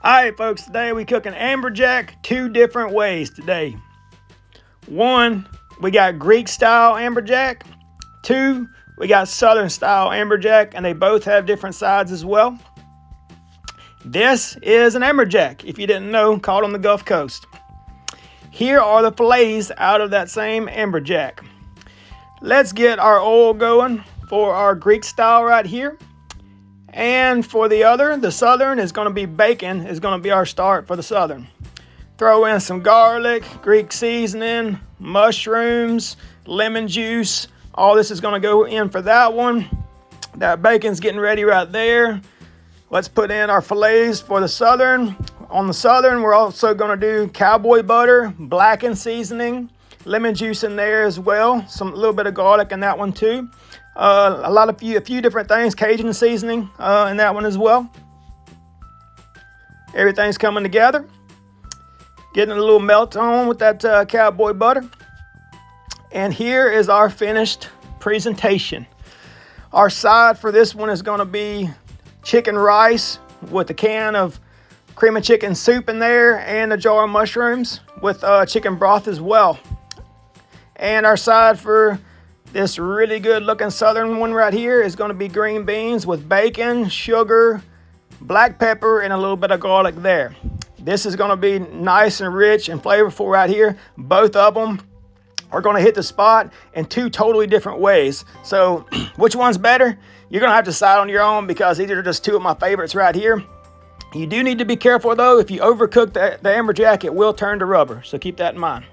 Alright folks, today we cooking amberjack two different ways today. One, we got Greek style amberjack. Two, we got southern style amberjack, and they both have different sides as well. This is an amberjack, if you didn't know, caught on the Gulf Coast. Here are the fillets out of that same amberjack. Let's get our oil going for our Greek style right here. And for the other, the southern, is going to be bacon, is going to be our start for the southern. Throw in some garlic, Greek seasoning, mushrooms, lemon juice. All this is going to go in for that one. That bacon's getting ready right there. Let's put in our fillets for the southern. On the southern, we're also going to do cowboy butter, blackened seasoning, lemon juice in there as well. A little bit of garlic in that one too. A few different things, cajun seasoning in that one as well. Everything's coming together. Getting a little melt on with that cowboy butter. And here is our finished presentation. Our side for this one is going to be chicken rice with a can of cream of chicken soup in there and a jar of mushrooms with chicken broth as well. And our side for this really good looking southern one right here is going to be green beans with bacon, sugar, black pepper, and a little bit of garlic there. This is going to be nice and rich and flavorful right here. Both of them are going to hit the spot in two totally different ways. So which one's better? You're going to have to decide on your own, because these are just two of my favorites right here. You do need to be careful though. If you overcook the amberjack, it will turn to rubber. So keep that in mind.